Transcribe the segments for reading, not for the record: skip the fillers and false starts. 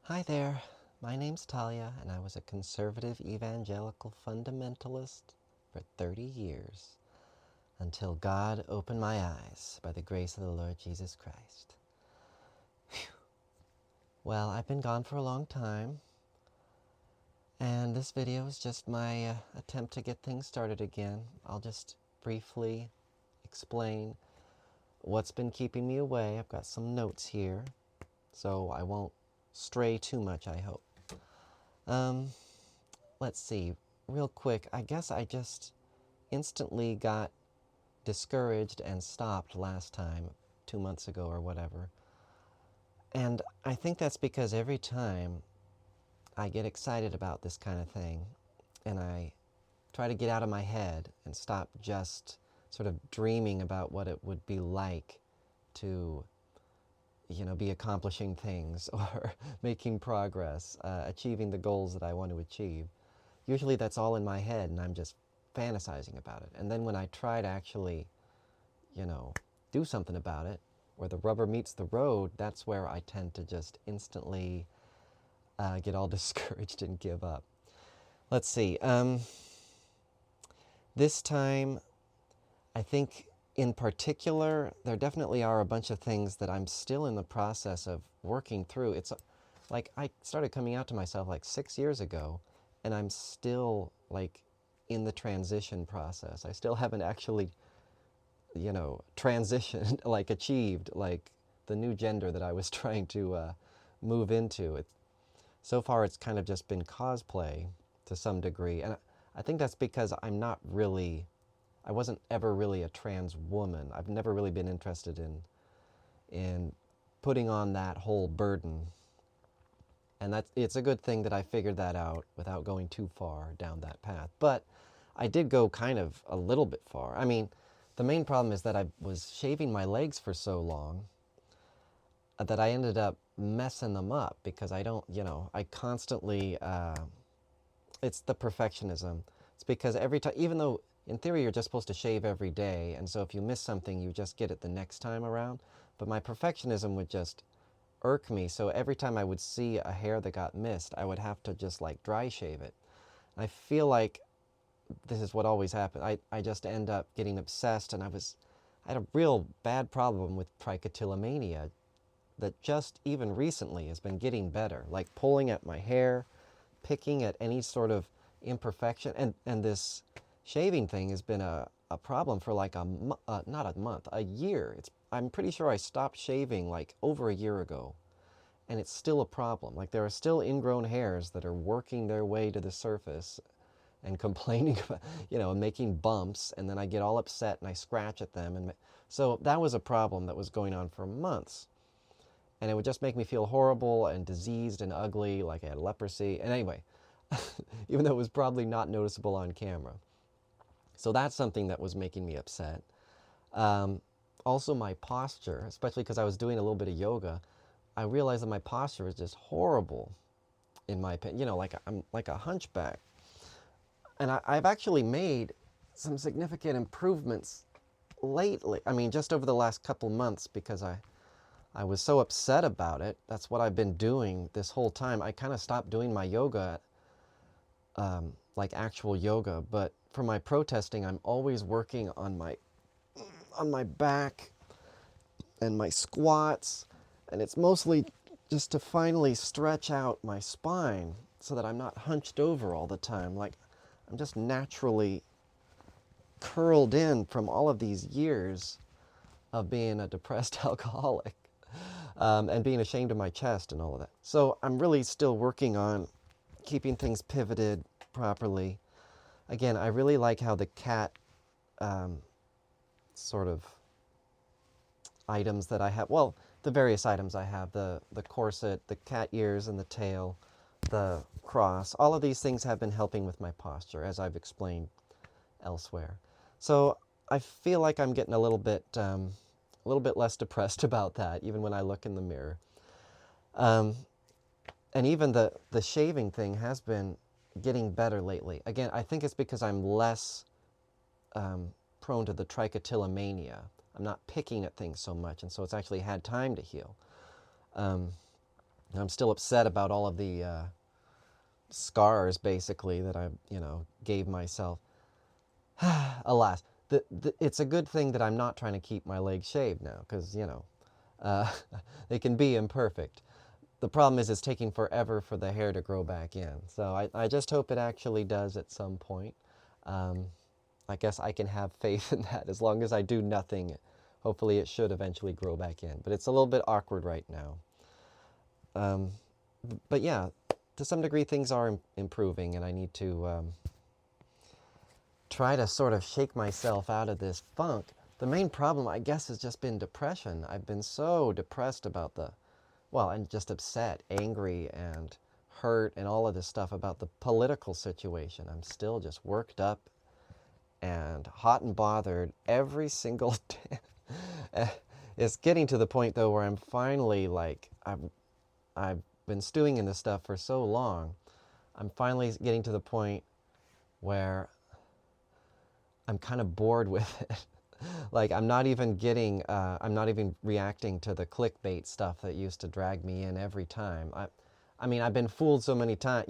Hi there, my name's Talia, and I was a conservative evangelical fundamentalist for 30 years until God opened my eyes by the grace of the Lord Jesus Christ. Whew. Well, I've been gone for a long time, and this video is just my attempt to get things started again. I'll just briefly explain what's been keeping me away. I've got some notes here, so I won't stray too much, I hope. Let's see, real quick, I guess I just instantly got discouraged and stopped last time, 2 months ago or whatever. And I think that's because every time I get excited about this kind of thing and I try to get out of my head and stop just sort of dreaming about what it would be like to, be accomplishing things or making progress, achieving the goals that I want to achieve. Usually that's all in my head and I'm just fantasizing about it. And then when I try to actually, do something about it, where the rubber meets the road, that's where I tend to just instantly get all discouraged and give up. Let's see. This time, I think in particular, there definitely are a bunch of things that I'm still in the process of working through. It's like I started coming out to myself like 6 years ago, and I'm still like in the transition process. I still haven't actually, transitioned, like achieved like the new gender that I was trying to move into. So far it's kind of just been cosplay to some degree, and I think that's because I wasn't ever really a trans woman. I've never really been interested in putting on that whole burden. And it's a good thing that I figured that out without going too far down that path. But I did go kind of a little bit far. I mean, the main problem is that I was shaving my legs for so long that I ended up messing them up because I don't, I constantly, it's the perfectionism. It's because every time, even though in theory you're just supposed to shave every day, and so if you miss something, you just get it the next time around. But my perfectionism would just irk me, so every time I would see a hair that got missed, I would have to just like dry shave it. I feel like this is what always happens. I just end up getting obsessed, and I had a real bad problem with trichotillomania that just even recently has been getting better, like pulling at my hair, picking at any sort of imperfection, and this shaving thing has been a problem for like not a month, a year. I'm pretty sure I stopped shaving like over a year ago, and it's still a problem. Like there are still ingrown hairs that are working their way to the surface and complaining about, making bumps, and then I get all upset and I scratch at them. And so that was a problem that was going on for months. And it would just make me feel horrible and diseased and ugly, like I had leprosy. And anyway, even though it was probably not noticeable on camera. So that's something that was making me upset. Also my posture, especially because I was doing a little bit of yoga, I realized that my posture is just horrible, in my opinion. Like I'm like a hunchback. And I've actually made some significant improvements lately. I mean, just over the last couple months, because I was so upset about it. That's what I've been doing this whole time. I kind of stopped doing my yoga, like actual yoga, but for my protesting, I'm always working on my back and my squats, and it's mostly just to finally stretch out my spine so that I'm not hunched over all the time. Like I'm just naturally curled in from all of these years of being a depressed alcoholic. And being ashamed of my chest and all of that. So I'm really still working on keeping things pivoted properly. Again, I really like how the cat sort of items that I have, well, the various items I have, the corset, the cat ears and the tail, the cross, all of these things have been helping with my posture, as I've explained elsewhere. So I feel like I'm getting a little bit less depressed about that, even when I look in the mirror. And even the shaving thing has been getting better lately. Again, I think it's because I'm less prone to the trichotillomania. I'm not picking at things so much, and so it's actually had time to heal. I'm still upset about all of the scars, basically, that I, gave myself. Alas, it's a good thing that I'm not trying to keep my legs shaved now, because, uh, they can be imperfect. The problem is it's taking forever for the hair to grow back in. So I just hope it actually does at some point. Um, I guess I can have faith in that. As long as I do nothing, hopefully it should eventually grow back in. But it's a little bit awkward right now. Um, but yeah, to some degree things are improving, and I need to try to sort of shake myself out of this funk. The main problem, I guess, has just been depression. I've been so depressed about and just upset, angry, and hurt, and all of this stuff about the political situation. I'm still just worked up and hot and bothered every single day. It's getting to the point, though, where I'm finally like, I've been stewing in this stuff for so long. I'm finally getting to the point where I'm kind of bored with it. Like, I'm not even reacting to the clickbait stuff that used to drag me in every time. I mean, I've been fooled so many times,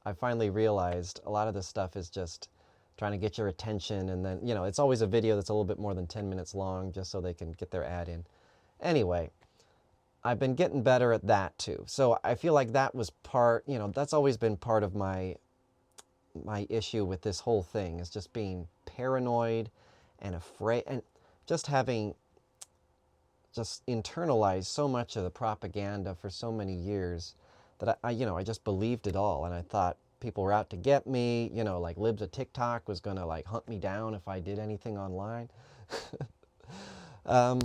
I finally realized a lot of this stuff is just trying to get your attention, and then, it's always a video that's a little bit more than 10 minutes long just so they can get their ad in. Anyway, I've been getting better at that too. So I feel like that was that's always been part of my issue with this whole thing, is just being paranoid and afraid, and just having internalized so much of the propaganda for so many years that I just believed it all, and I thought people were out to get me, like Libs of TikTok was gonna like hunt me down if I did anything online. um,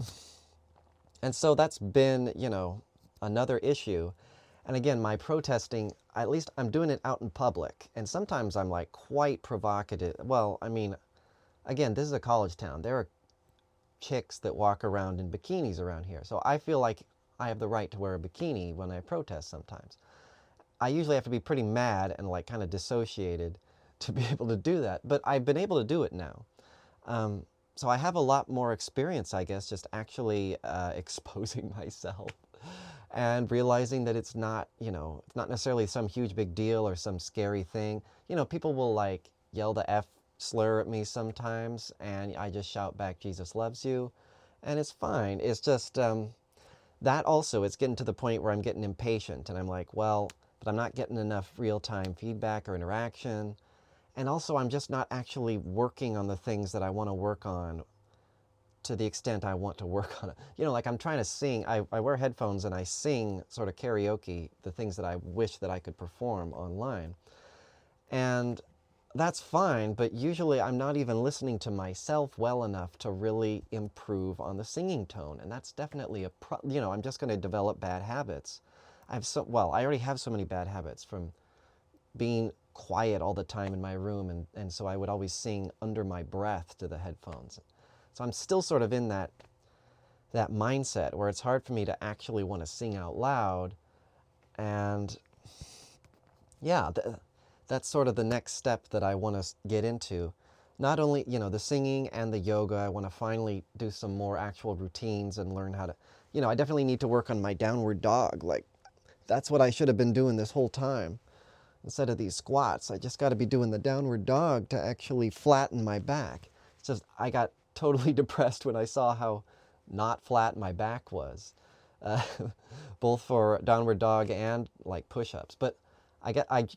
and so that's been, another issue. And again, my protesting, at least I'm doing it out in public, and sometimes I'm like quite provocative. Well, I mean, again, this is a college town. There are chicks that walk around in bikinis around here. So I feel like I have the right to wear a bikini when I protest sometimes. I usually have to be pretty mad and like kind of dissociated to be able to do that, but I've been able to do it now. So I have a lot more experience, I guess, just actually exposing myself and realizing that it's not necessarily some huge big deal or some scary thing. People will like yell the F slur at me sometimes, and I just shout back, Jesus loves you, and it's fine. It's just that also, it's getting to the point where I'm getting impatient, and I'm like, well, but I'm not getting enough real-time feedback or interaction, and also I'm just not actually working on the things that I want to work on to the extent I want to work on it. Like I'm trying to sing, I wear headphones and I sing sort of karaoke, the things that I wish that I could perform online. And that's fine, but usually I'm not even listening to myself well enough to really improve on the singing tone. And that's definitely I'm just going to develop bad habits. I already have so many bad habits from being quiet all the time in my room, and so I would always sing under my breath to the headphones. So I'm still sort of in that mindset where it's hard for me to actually want to sing out loud. And yeah, that's sort of the next step that I want to get into. Not only, the singing and the yoga, I want to finally do some more actual routines and learn how to, I definitely need to work on my downward dog. Like, that's what I should have been doing this whole time. Instead of these squats, I just got to be doing the downward dog to actually flatten my back. It's just, I got totally depressed when I saw how not flat my back was, both for downward dog and like push-ups. But I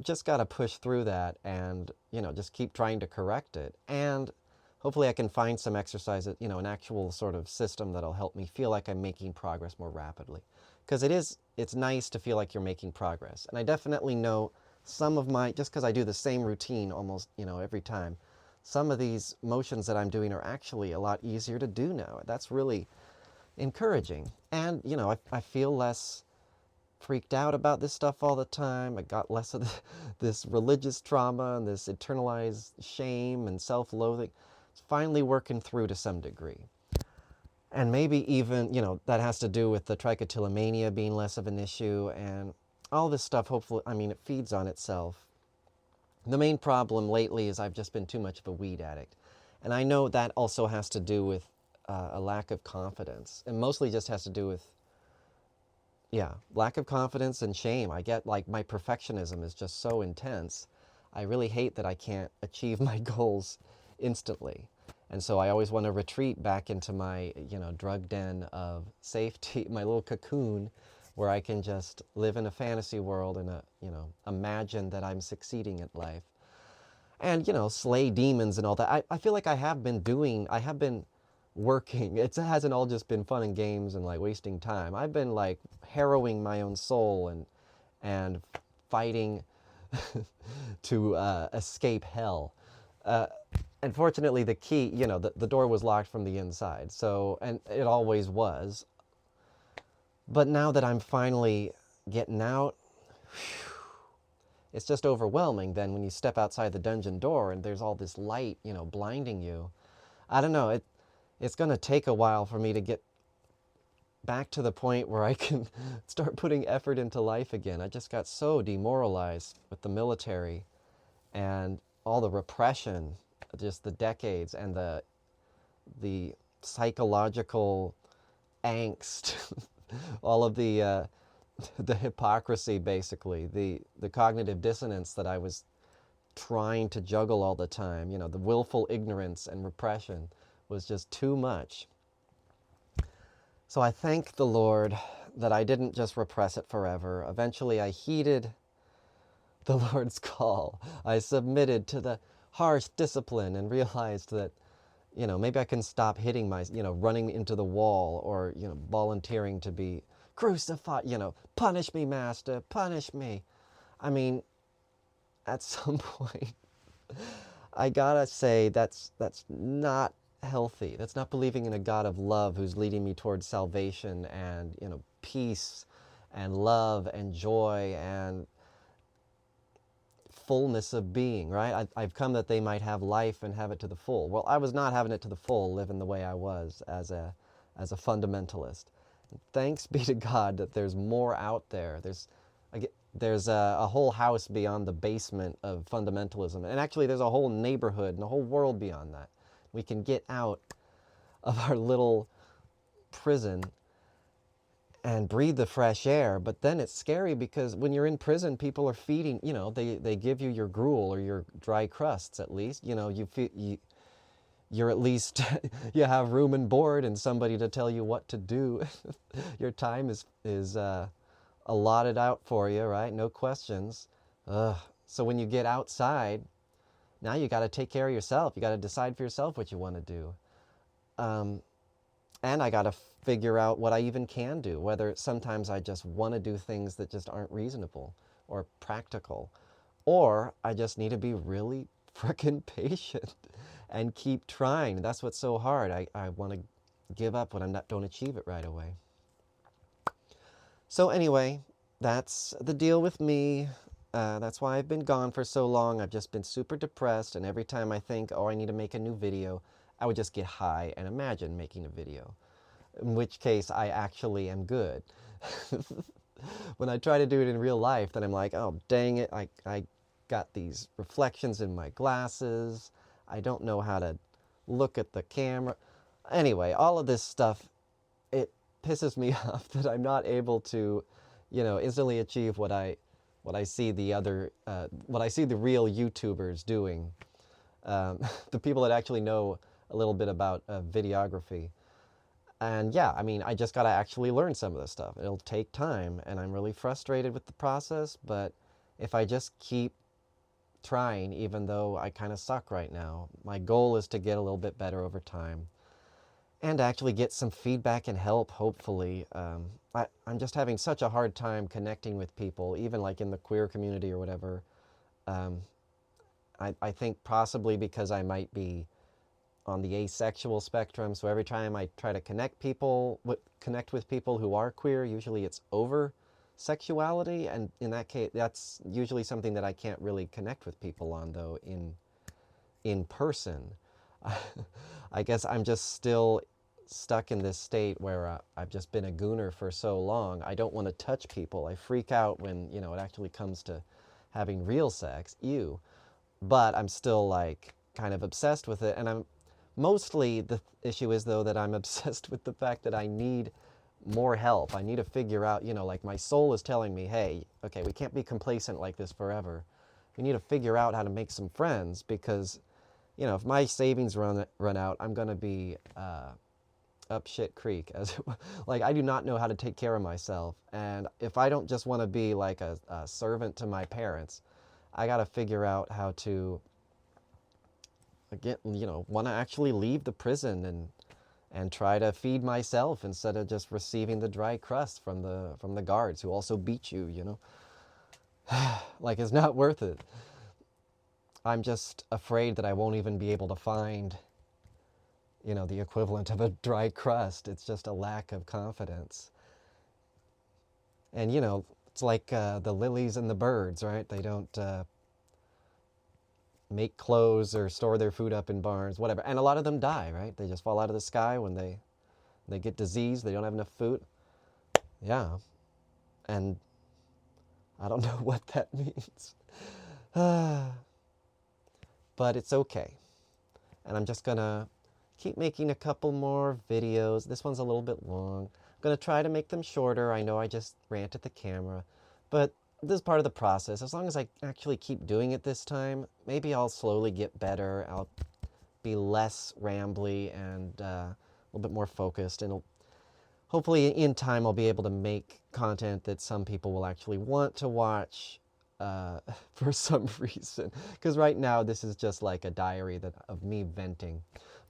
just got to push through that and, just keep trying to correct it. And hopefully I can find some exercises, an actual sort of system that'll help me feel like I'm making progress more rapidly. Because it's nice to feel like you're making progress. And I definitely know some of just because I do the same routine almost, every time, some of these motions that I'm doing are actually a lot easier to do now. That's really encouraging. And, I feel less freaked out about this stuff all the time. I got less of this religious trauma and this internalized shame and self-loathing. It's finally working through to some degree. And maybe even, that has to do with the trichotillomania being less of an issue, and all this stuff, hopefully, it feeds on itself. The main problem lately is I've just been too much of a weed addict. And I know that also has to do with a lack of confidence, and mostly just has to do with yeah, lack of confidence and shame. I get like my perfectionism is just so intense. I really hate that I can't achieve my goals instantly. And so I always want to retreat back into my, drug den of safety, my little cocoon where I can just live in a fantasy world and, imagine that I'm succeeding at life. And, slay demons and all that. I feel like I have been working. It hasn't all just been fun and games and like wasting time. I've been like harrowing my own soul and fighting to escape hell. Uh, Unfortunately, the key, the door was locked from the inside. So, and it always was. But now that I'm finally getting out, it's just overwhelming then when you step outside the dungeon door and there's all this light, blinding you. I don't know, it's going to take a while for me to get back to the point where I can start putting effort into life again. I just got so demoralized with the military and all the repression, just the decades and the psychological angst, all of the hypocrisy, basically, the cognitive dissonance that I was trying to juggle all the time. The willful ignorance and repression was just too much. So I thank the Lord that I didn't just repress it forever. Eventually I heeded the Lord's call. I submitted to the harsh discipline and realized that, maybe I can stop hitting running into the wall or, volunteering to be crucified, punish me, Master, punish me. I mean, at some point, I gotta say that's not healthy. That's not believing in a God of love who's leading me towards salvation and, peace and love and joy and fullness of being, right? I've come that they might have life and have it to the full. Well, I was not having it to the full, living the way I was as a fundamentalist. Thanks be to God that there's more out there. There's a whole house beyond the basement of fundamentalism. And actually, there's a whole neighborhood and a whole world beyond that. We can get out of our little prison and breathe the fresh air. But then it's scary because when you're in prison, people are feeding, they give you your gruel or your dry crusts at least. You're at least, you have room and board and somebody to tell you what to do. Your time is allotted out for you, right? No questions. So when you get outside, now you got to take care of yourself. You got to decide for yourself what you want to do. And I got to figure out what I even can do, whether sometimes I just want to do things that just aren't reasonable or practical, or I just need to be really frickin' patient and keep trying. That's what's so hard. I want to give up when don't achieve it right away. So anyway, that's the deal with me. That's why I've been gone for so long. I've just been super depressed, and every time I think, oh, I need to make a new video, I would just get high and imagine making a video, in which case I actually am good. When I try to do it in real life, then I'm like, oh, dang it, I got these reflections in my glasses. I don't know how to look at the camera. Anyway, all of this stuff, it pisses me off that I'm not able to, instantly achieve what I see the real YouTubers doing. The people that actually know a little bit about videography. And yeah, I mean, I just got to actually learn some of this stuff. It'll take time, and I'm really frustrated with the process, but if I just keep trying, even though I kind of suck right now, my goal is to get a little bit better over time and actually get some feedback and help, hopefully. I'm just having such a hard time connecting with people, even like in the queer community or whatever. I think possibly because I might be on the asexual spectrum, so every time I try to connect with people who are queer, usually it's over sexuality, and in that case, that's usually something that I can't really connect with people on, though, in person. I guess I'm just still stuck in this state where I've just been a gooner for so long. I don't want to touch people. I freak out when, it actually comes to having real sex. Ew. But I'm still like kind of obsessed with it, and I'm mostly, the issue is though that I'm obsessed with the fact that I need more help. I need to figure out, like my soul is telling me, hey, okay, we can't be complacent like this forever. We need to figure out how to make some friends because, if my savings run out, I'm going to be up shit creek. Like, I do not know how to take care of myself. And if I don't just want to be like a servant to my parents, I got to figure out how to want to actually leave the prison and try to feed myself instead of just receiving the dry crust from the guards who also beat you. Like, it's not worth it. I'm just afraid that I won't even be able to find, the equivalent of a dry crust. It's just a lack of confidence. And, it's like the lilies and the birds, right? They don't make clothes or store their food up in barns, whatever. And a lot of them die, right? They just fall out of the sky when they get diseased, they don't have enough food. Yeah. And I don't know what that means. But it's okay. And I'm just gonna keep making a couple more videos. This one's a little bit long. I'm gonna try to make them shorter. I know I just rant at the camera, but this is part of the process. As long as I actually keep doing it this time, maybe I'll slowly get better. I'll be less rambly and a little bit more focused, and hopefully in time I'll be able to make content that some people will actually want to watch for some reason. Because right now this is just like a diary of me venting.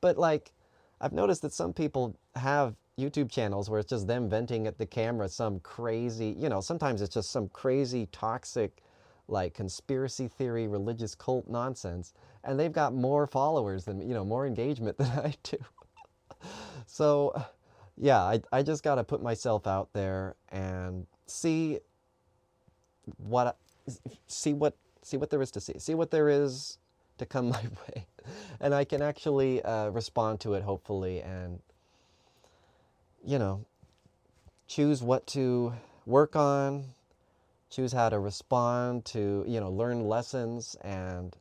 But like, I've noticed that some people have YouTube channels where it's just them venting at the camera some crazy, sometimes it's just some crazy toxic like conspiracy theory, religious cult nonsense. And they've got more followers than, more engagement than I do. So yeah, I just got to put myself out there and see what there is to see what there is to come my way, and I can actually respond to it hopefully, and choose what to work on, choose how to respond to, learn lessons and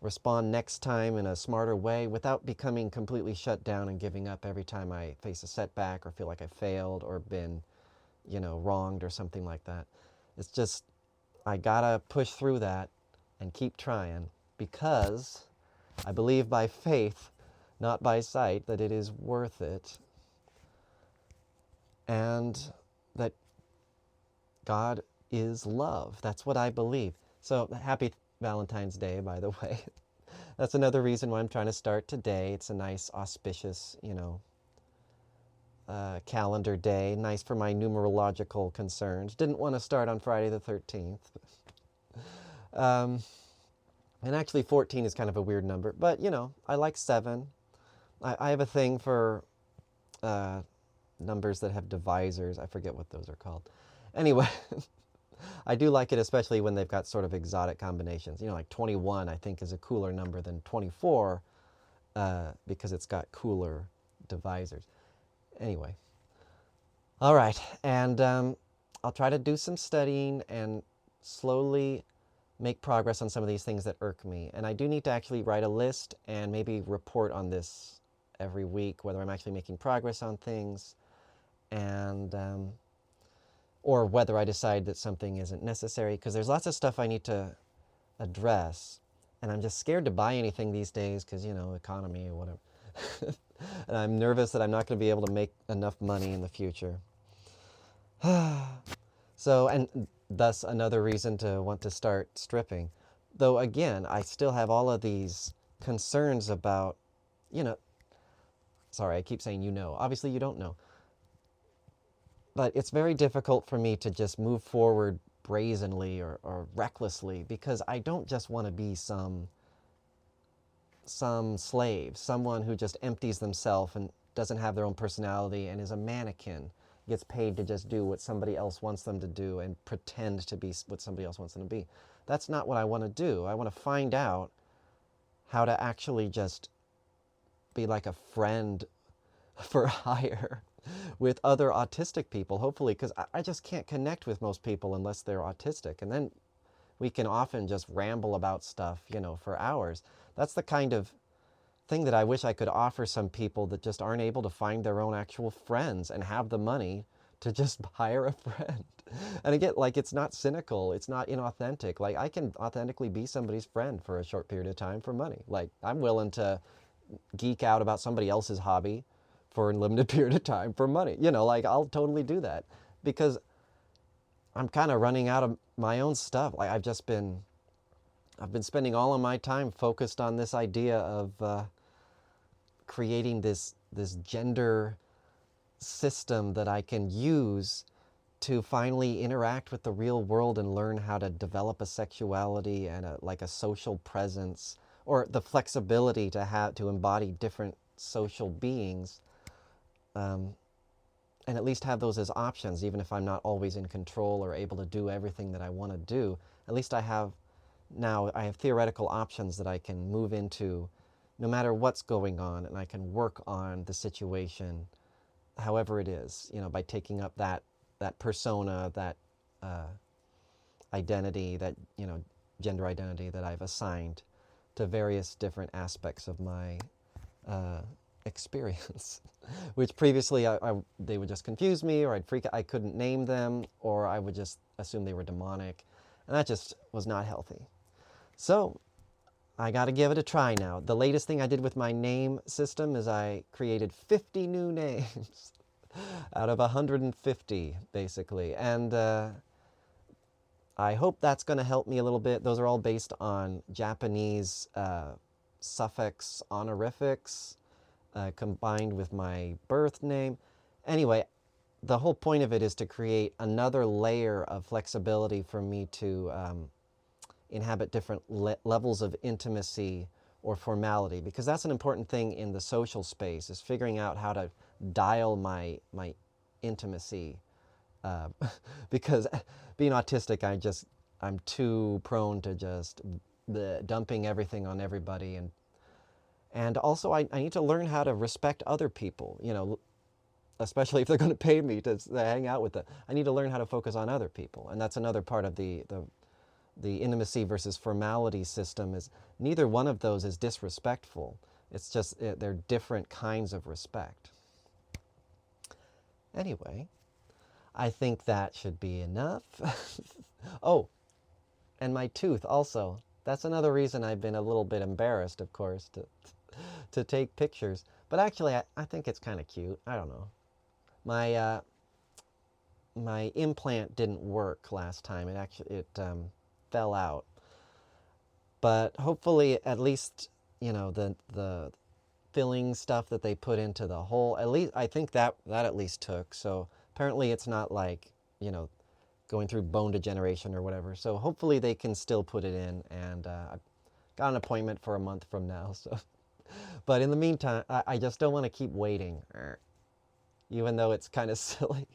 respond next time in a smarter way without becoming completely shut down and giving up every time I face a setback or feel like I failed or been, wronged or something like that. It's just, I gotta push through that and keep trying because I believe by faith, not by sight, that it is worth it and that God is love. That's what I believe. So happy Valentine's Day, by the way. That's another reason why I'm trying to start today. It's a nice, auspicious, calendar day. Nice for my numerological concerns. Didn't want to start on Friday the 13th. And actually 14 is kind of a weird number. But, I like 7. I have a thing for numbers that have divisors. I forget what those are called. Anyway, I do like it, especially when they've got sort of exotic combinations. Like 21, I think, is a cooler number than 24 because it's got cooler divisors. Anyway, all right, and I'll try to do some studying and slowly make progress on some of these things that irk me. And I do need to actually write a list and maybe report on this every week, whether I'm actually making progress on things, and or whether I decide that something isn't necessary, because there's lots of stuff I need to address, and I'm just scared to buy anything these days because, economy or whatever. And I'm nervous that I'm not going to be able to make enough money in the future. So, and thus another reason to want to start stripping. Though again, I still have all of these concerns about, sorry, I keep saying obviously you don't know. But it's very difficult for me to just move forward brazenly or recklessly, because I don't just want to be some slave, someone who just empties themselves and doesn't have their own personality and is a mannequin, gets paid to just do what somebody else wants them to do and pretend to be what somebody else wants them to be. That's not what I want to do. I want to find out how to actually just be like a friend for hire with other autistic people, hopefully, because I just can't connect with most people unless they're autistic. And then we can often just ramble about stuff, for hours. That's the kind of thing that I wish I could offer some people that just aren't able to find their own actual friends and have the money to just hire a friend. And again, like, it's not cynical, it's not inauthentic. Like, I can authentically be somebody's friend for a short period of time for money. Like, I'm willing to geek out about somebody else's hobby for a limited period of time for money. Like, I'll totally do that because I'm kind of running out of my own stuff. Like, I've been spending all of my time focused on this idea of creating this gender system that I can use to finally interact with the real world and learn how to develop a sexuality and like a social presence, or the flexibility to embody different social beings, and at least have those as options, even if I'm not always in control or able to do everything that I want to do. At least I have theoretical options that I can move into no matter what's going on, and I can work on the situation however it is, by taking up that persona, that identity, that gender identity that I've assigned to various different aspects of my experience, which previously they would just confuse me, or I'd freak out. I couldn't name them, or I would just assume they were demonic, and that just was not healthy. So I got to give it a try now. The latest thing I did with my name system is I created 50 new names out of 150, basically. And I hope that's going to help me a little bit. Those are all based on Japanese suffix honorifics combined with my birth name. Anyway, the whole point of it is to create another layer of flexibility for me to inhabit different levels of intimacy or formality, because that's an important thing in the social space, is figuring out how to dial my intimacy. Because being autistic, I'm too prone to just dumping everything on everybody, and also I need to learn how to respect other people, especially if they're going to pay me to hang out with them. I need to learn how to focus on other people, and that's another part of the intimacy versus formality system. Is neither one of those is disrespectful. It's just they're different kinds of respect. Anyway, I think that should be enough. Oh, and my tooth also. That's another reason I've been a little bit embarrassed, of course, to take pictures. But actually, I think it's kind of cute. I don't know. My implant didn't work last time. It fell out. But hopefully, at least, the filling stuff that they put into the hole, at least I think that at least took. So apparently it's not like, going through bone degeneration or whatever. So hopefully they can still put it in, and I've got an appointment for a month from now. So, but in the meantime, I just don't want to keep waiting, even though it's kind of silly.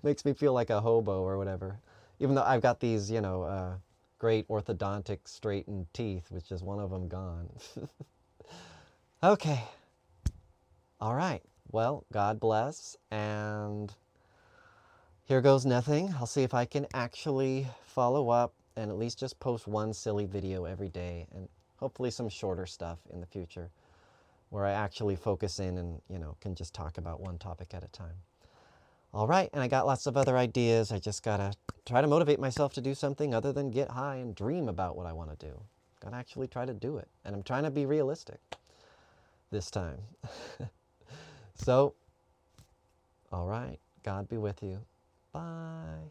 Makes me feel like a hobo or whatever. Even though I've got these, great orthodontic straightened teeth, which is one of them gone. Okay. All right. Well, God bless, and here goes nothing. I'll see if I can actually follow up and at least just post one silly video every day, and hopefully some shorter stuff in the future where I actually focus in and, can just talk about one topic at a time. All right, and I got lots of other ideas. I just gotta try to motivate myself to do something other than get high and dream about what I want to do. Gotta actually try to do it, and I'm trying to be realistic this time. So, all right, God be with you. Bye.